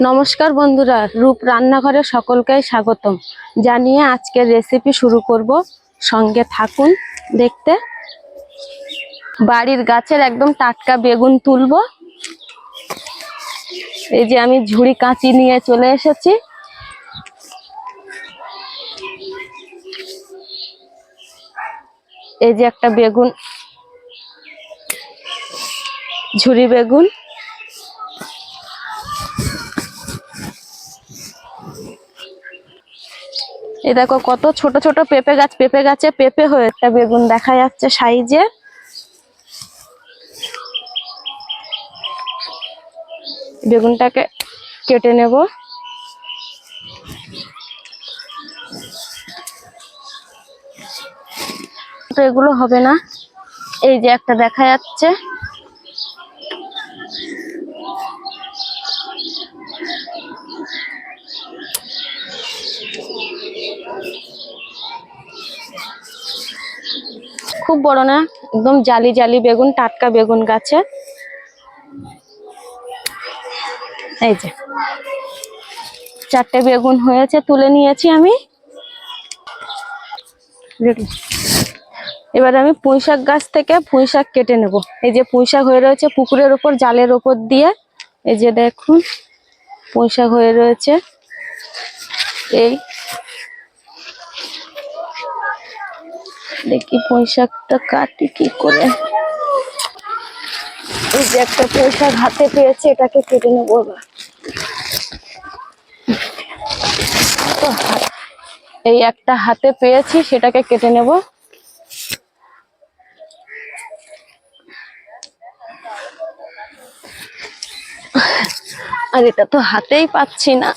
নমস্কার বন্ধুরা, রূপ রান্নাঘরে সকলকে স্বাগতম জানিয়ে আজকের রেসিপি শুরু করব। সঙ্গে থাকুন দেখতে। বাড়ির গাছের একদম টাটকা বেগুন তুলবো। এই যে আমি ঝুড়ি কাঁচি নিয়ে চলে এসেছি। এই যে একটা বেগুন, ঝুড়ি বেগুন। এই দেখো কত ছোট ছোট পেঁপে গাছ, পেঁপে গাছে পেঁপে হয়ে একটা বেগুন দেখা যাচ্ছে সাইজে। বেগুনটাকে কেটে নেব। তো এগুলো হবে না। এই যে একটা দেখা যাচ্ছে, খুব বড় না, একদম জালি জালি বেগুন, টাটকা বেগুন গাছে। এই যে চারটে বেগুন হয়েছে, তুলে নিয়েছি আমি। এবার আমি পুঁইশাক গাছ থেকে পুঁইশাক কেটে নেব। এই যে পুঁইশাক হয়ে রয়েছে পুকুরের ওপর, জালের ওপর দিয়ে। এই যে দেখুন পুঁইশাক হয়ে রয়েছে। এই দেখি পুঁইশাকটা কাটি কি করে। এই যে একটা পুঁইশাক হাতে পেয়েছি, এটাকে কেটে নেবো। এই একটা হাতে পেয়েছি, সেটাকে কেটে নেব। আর এটা তো হাতেই পাচ্ছি না,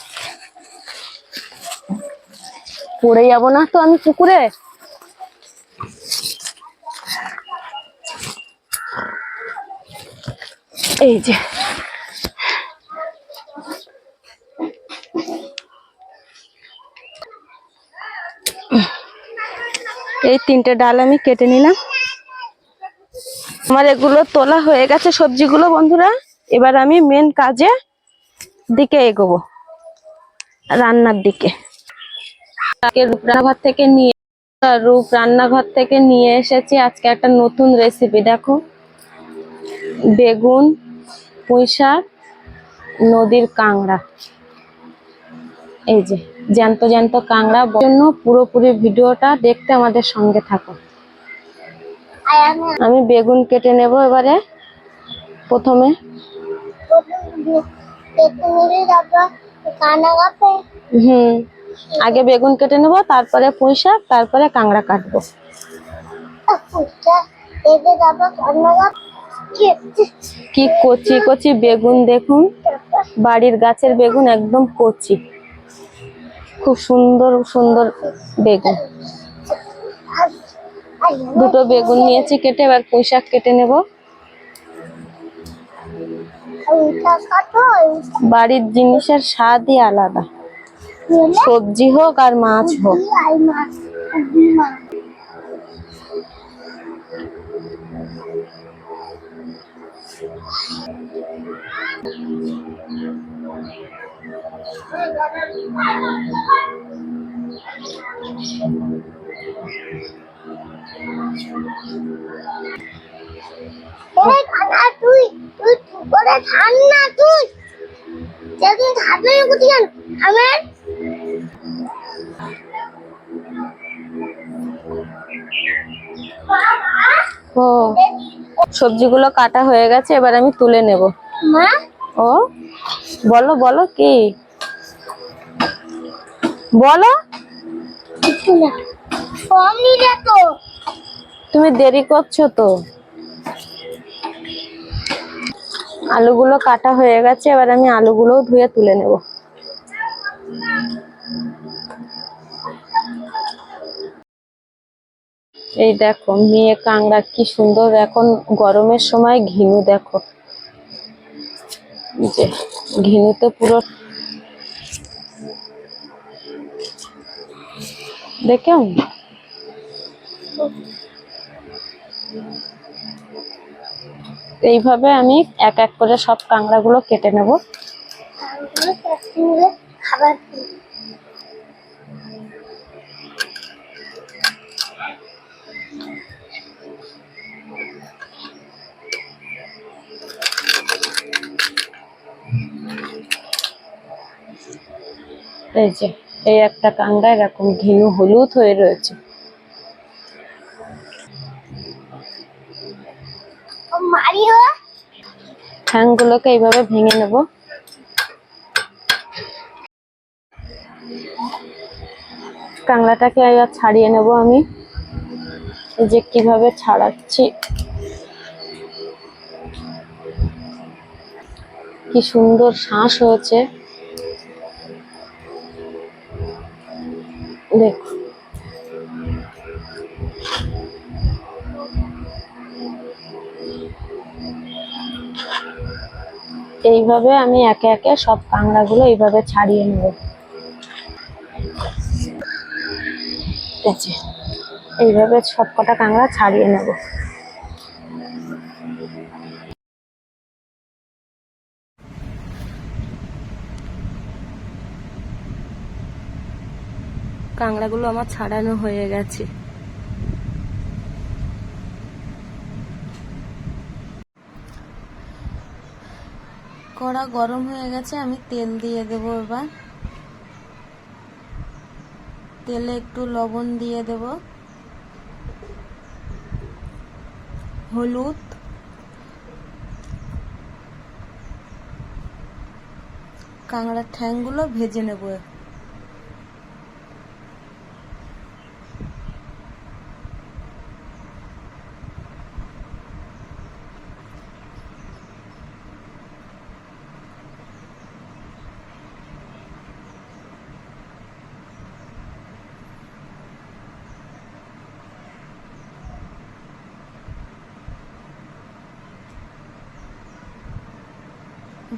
পড়ে যাবো না তো আমি পুকুরে। এই যে এই তিনটে ডাল আমি কেটে নিলাম। আমার এগুলো তোলা হয়ে গেছে সবজিগুলো বন্ধুরা। এবার আমি মেন কাজে দিকে এগোবো, রান্নার দিকে। রূপ রান্নাঘর থেকে নিয়ে এসেছি আজকে একটা নতুন রেসিপি। দেখো, বেগুন, পুঁইশাক, নদীর কাঁংড়া। এই যে জ্যান্ত জ্যান্ত কাঁংড়া। জন্য পুরোপুরি ভিডিওটা দেখতে আমাদের সঙ্গে থাকো। আমি বেগুন কেটে নেব এবারে। প্রথমে আগে বেগুন কেটে নেব, তারপরে পুঁইশাক, তারপরে কাঁংড়া কাটবো। কি কচি কচি বেগুন দেখুন, বাড়ির গাছের বেগুন, একদম কচি, খুব সুন্দর সুন্দর বেগুন। দুটো বেগুন নিয়েছি কেটে, এবার পুঁইশাক কেটে নেব। বাড়ির জিনিসের স্বাদই আলাদা, সবজি হোক আর মাছ হোক। ও সবজিগুলো কাটা হয়ে গেছে, এবার আমি তুলে নেব। ও বলো বলো, কি বলো? তুমি দেরি করছো তো। আলুগুলো কাটা হয়ে গেছে, এবার আমি আলুগুলোও ধুয়ে তুলে নেব। এই দেখো মেয়ে কাঁংড়া, কি সুন্দর। এখন গরমের সময় ঘিনু দেখো, যে ঘিনুতে পুরো দেখো। এইভাবে আমি এক এক করে সব কাঁকড়াগুলো কেটে নেব। খাবার এই যে এই একটা কাঁকড়া এরকম ঘিনু হলুদ হয়ে রয়েছে। মারিও ঠ্যাংগুলোকে এইভাবে ভেঙে নেব। কাঁকড়াটাকে এবার ছাড়িয়ে নেব আমি। এই যে কিভাবে ছাড়াচ্ছি, কি সুন্দর শাঁস হয়েছে দেখো। এইভাবে আমি একে একে সব কাঁকড়াগুলো এইভাবে ছাড়িয়ে নেব। ঠিক আছে, এইভাবে সব কটা কাঁকড়া ছাড়িয়ে নেব। কাঁকড়াগুলো আমার ছাড়ানো হয়ে গেছে। কড়া গরম হয়ে গেছে, আমি তেল দিয়ে দেবো। এবার তেলে একটু লবণ দিয়ে দেব, হলুদ, কাঁকড়ার ঠ্যাংগুলো ভেজে নেব।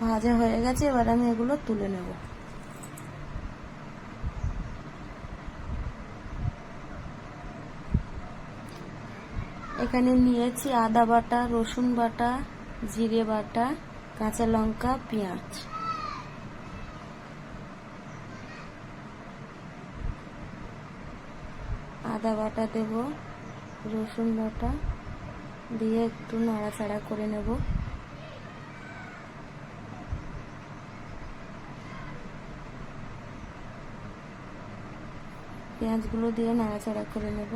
ভাজা হয়ে গেছে, এবার আমি এগুলো তুলে নেব। এখানে নিয়েছি আদা বাটা, রসুন বাটা, জিরে বাটা, কাঁচা লঙ্কা, পেঁয়াজ। আদা বাটা দেব, রসুন বাটা দিয়ে একটু নাড়াচাড়া করে নেব। পেঁয়াজগুলো দিয়ে নাড়াচাড়া করে নেব।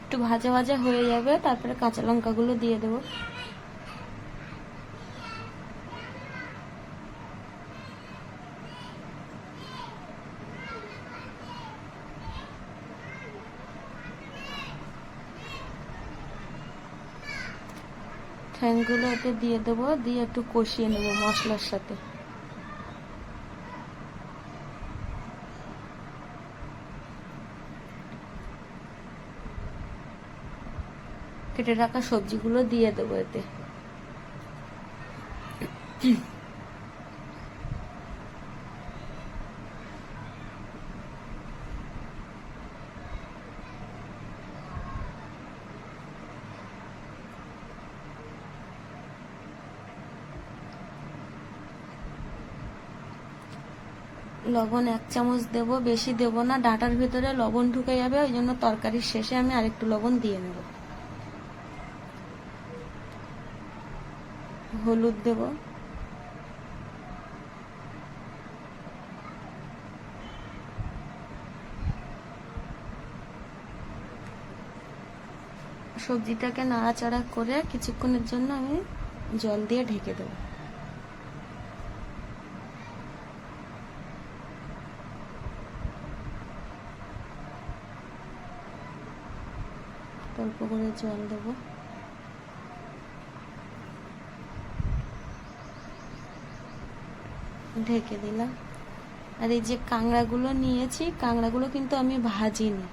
একটু ভাজা ভাজা হয়ে যাবে, তারপরে কাঁচা লঙ্কাগুলো দিয়ে দেবো। ঠ্যাংগুলো একটু দিয়ে দেবো, দিয়ে একটু কষিয়ে নেব মশলার সাথে। কেটে রাখা সবজিগুলো দিয়ে দেবো এতে। লবণ 1 চামচ দেব, বেশি দেব না, ডাঁটার ভিতরে লবণ ঢুকে যাবে, ওই জন্য তরকারির শেষে আমি আরেকটু লবণ দিয়ে নেব। হলুদ দেব, সবজিটাকে নাড়াচাড়া করে কিছুক্ষণের জন্য আমি জল দিয়ে ঢেকে দেব। অল্প করে জল দেব। ঢেকে দিলাম। আর এই যে কাঁকড়াগুলো নিয়েছি, কাঁকড়াগুলো কিন্তু আমি ভাজিনি।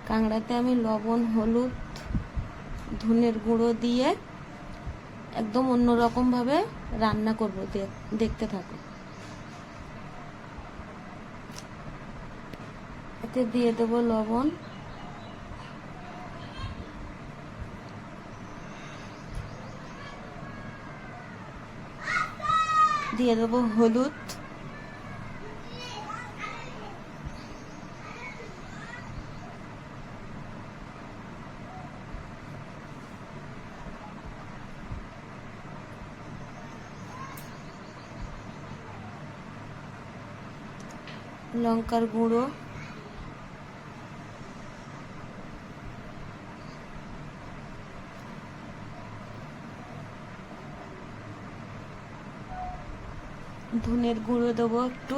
কাঁকড়াতে আমি লবণ, হলুদ, ধনের গুঁড়ো দিয়ে একদম অন্যরকম ভাবে রান্না করব, দেখতে থাকো। এতে দিয়ে দেবো লবণ, দিয়ে দেবো হলুদ, লঙ্কার গুঁড়ো, ধনের গুঁড়ো দেবো একটু,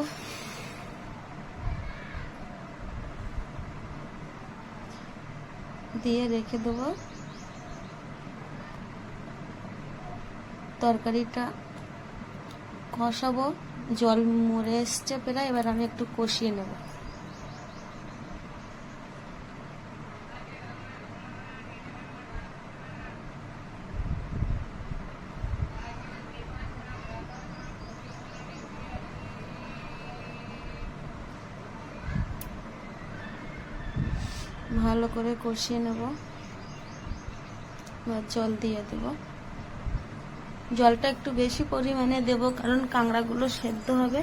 দিয়ে রেখে দেবো। তরকারিটা কষাবো, জল মরে এসছে প্রায়, এবার আমি একটু কষিয়ে নেব। ভালো করে কষিয়ে নেব, এবার জল দিয়ে দেব। জলটা একটু বেশি পরিমাণে দেব, কারণ কাঁকড়াগুলো সেদ্ধ হবে।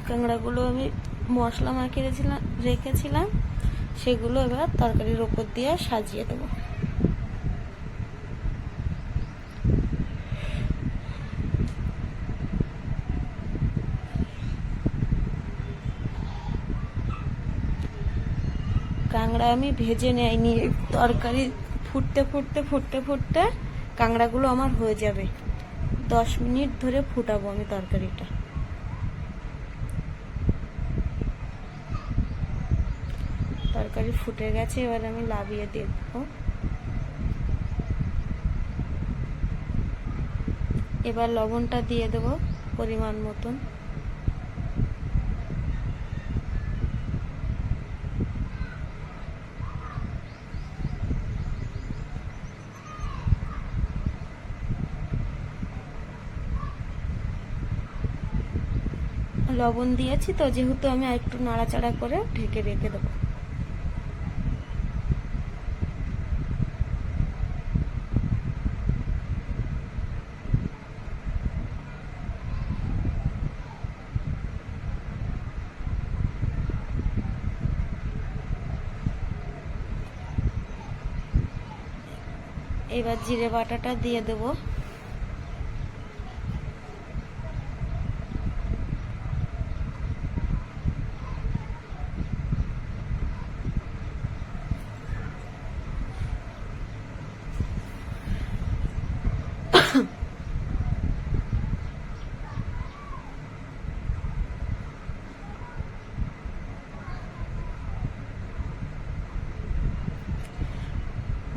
কাঁকড়াগুলো আমি মশলা মাখিয়ে রেখেছিলাম, সেগুলো এবার তরকারির ওপর দিয়ে সাজিয়ে দেবো। কাঁকড়া আমি ভেজে নেইনি, তরকারি ফুটতে ফুটতে ফুটতে ফুটতে কাঁকড়াগুলো আমার হয়ে যাবে। 10 মিনিট ধরে ফুটাবো আমি তরকারিটা। তরকারি ফুটে গেছে, এবার আমি নামিয়ে দেবো। এবার লবণটা দিয়ে দেবো পরিমাণ মতন। লবণ দিয়েছি তো, যেহেতু আমি একটু নাড়াচাড়া করে ঢেকে রেখে দেবো। এবার জিরে বাটাটা দিয়ে দেবো।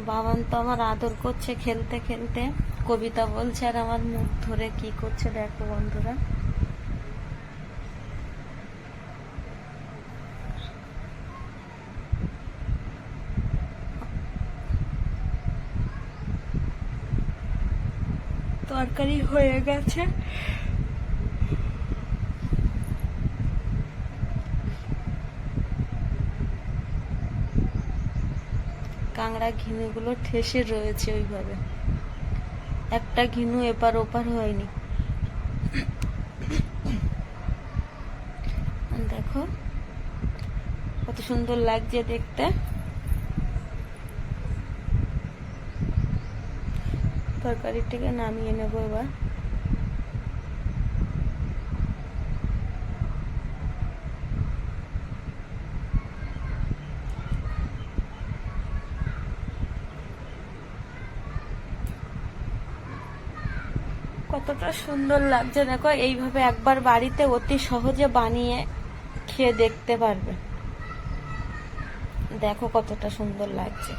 বাবান তো আমার আদর করছে খেলতে খেলতে, কবিতা বলছে আর আমার মুখ ধরে কি করছে দেখো বন্ধুরা। তরকারি হয়ে গেছে, কাঁকড়া ঘিনুগুলো ঠেসে রয়েছে ওইভাবে, একটা ঘিনু এপার ওপার হয়নি। দেখো কত সুন্দর লাগছে দেখতে। তরকারিটাকে নামিয়ে নেবো এবার। কতটা সুন্দর লাগছে দেখো, এইভাবে একবার বাড়িতে অতি সহজে বানিয়ে খেয়ে দেখতে পারবে। দেখো কতটা সুন্দর লাগছে।